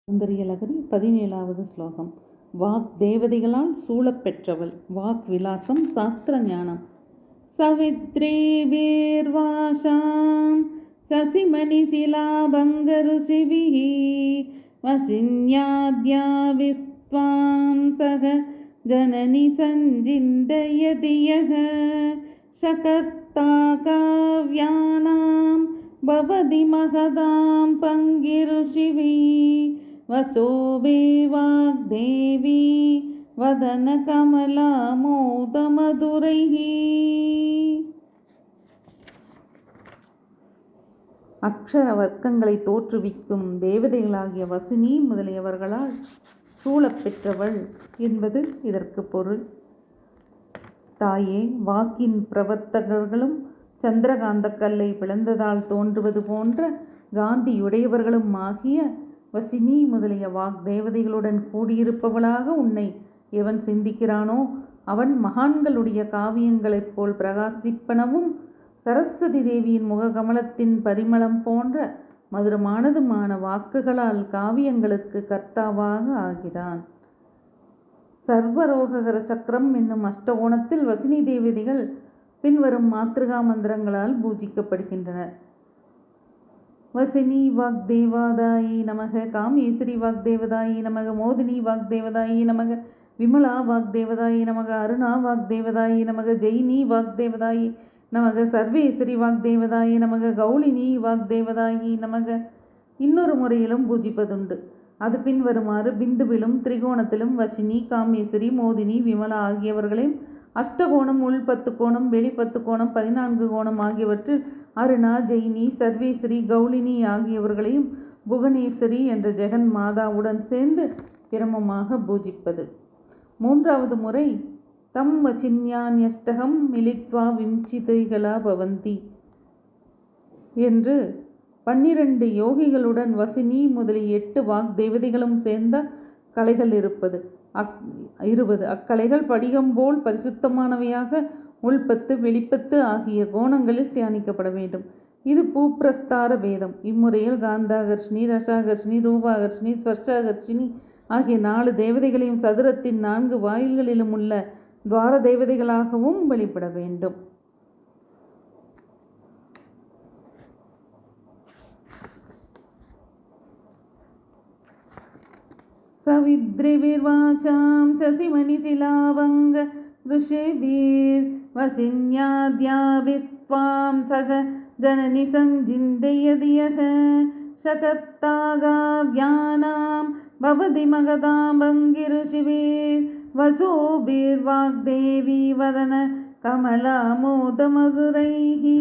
சுந்தரியலகரி 17வது ஸ்லோகம். Walk தேவதைகளால் சூழப்பெற்றவள். Walk விலாசம் சாஸ்திர ஞானம். சவித்ரீபீர்வாசாம் சசிமணி சிலாபங்கருஷிபிஹ வசின்யாத்யாவிஸ்த்வாம் சக ஜனனி சஞ்சிந்தயதி யஹ ஷகர்த்தா காவ்யானாம் பவதி மகதாம் பங்கிருஷிபிஹ வசோபே வாக்தேவி வதன கமலா மோதமதுரைஹி. அக்ஷர வர்க்கங்களை தோற்றுவிக்கும் தேவதைகளாகிய வசினி முதலியவர்களால் சூழப்பெற்றவள் என்பது இதற்கு பொருள். தாயே, வாக்கின் பிரவர்த்தகர்களும் சந்திரகாந்த கல்லை பிளந்ததால் தோன்றுவது போன்ற காந்தியுடையவர்களும் ஆகிய வசினி முதலிய வாக் தேவதைகளுடன் கூடியிருப்பவளாக உன்னை எவன் சிந்திக்கிறானோ அவன் மகான்களுடைய காவியங்களைப் போல் பிரகாசிப்பனவும் சரஸ்வதி தேவியின் முககமலத்தின் பரிமளம் போன்ற மதுரமானதுமான வாக்குகளால் காவியங்களுக்கு கர்த்தாவாக ஆகிறான். சர்வரோககர சக்கரம் என்னும் அஷ்டகோணத்தில் வசினி தேவதைகள் பின்வரும் மாத்ருகா மந்திரங்களால் பூஜிக்கப்படுகின்றனர். வசினி வாக்தேவதாயை நமக, காமேஸ்வரி வாக்தேவதாயை நமக, மோதினி வாக்தேவதாயை நமக, விமலா வாக்தேவதாயை நமக, அருணா வாக்தேவதாயை நமக, ஜெயினி வாக்தேவதாயை நமக, சர்வேஸ்வரி வாக்தேவதாயை நமக, கௌளினி வாக்தேவதாயை நமக. இன்னொரு முறையிலும் பூஜிப்பதுண்டு. அது பின்வருமாறு: பிந்துவிலும் திரிகோணத்திலும் வசினி, காமேஸ்வரி, மோதினி, விமலா ஆகியவர்களையும் அஷ்டகோணம், உள் 10 கோணம், வெளி 10 கோணம், 14 கோணம் ஆகியவற்றில் அருணா, ஜெயினி, சர்வேஸ்வரி, கௌளினி ஆகியவர்களையும் புவனேஸ்வரி என்ற ஜெகன் மாதாவுடன் சேர்ந்து கிரமமாக பூஜிப்பது. மூன்றாவது முறை தம் வசின்யான்யஷ்டகம் மிலித்வா விம்சிதைகளா பவந்தி என்று 12 யோகிகளுடன் வசினி முதலிய 8 வாக் தேவதைகளும் சேர்ந்த கலைகள் 20. அக்கலைகள் படிகம் போல் பரிசுத்தமானவையாக உள் 10 வெளி 10 ஆகிய கோணங்களில் தியானிக்கப்பட வேண்டும். இது பூப்பிரஸ்தார வேதம். இம்முறையில் காந்தாகர்ஷினி, ரசாகர்ஷினி, ரூபாகர்ஷினி, ஸ்பர்ஷாகர்ஷினி ஆகிய 4 தேவதைகளையும் சதுரத்தின் 4 வாயில்களிலும் உள்ள துவார தேவதைகளாகவும் வழிபட வேண்டும். சவித்ரிபிர்வாசாம் சசிமணி சிலாவங்க ருஷிபிர் வசின்யாத்யாவிஸ்த்வாம் சக ஜனனி சஞ்சிந்தயதி யஹ ஷகர்த்தா காவ்யானாம் பவதி மகதாம் பங்கிருஷிபிர் வசோபிர் வாக்தேவி வதன கமலா மோதமதுரைஹி.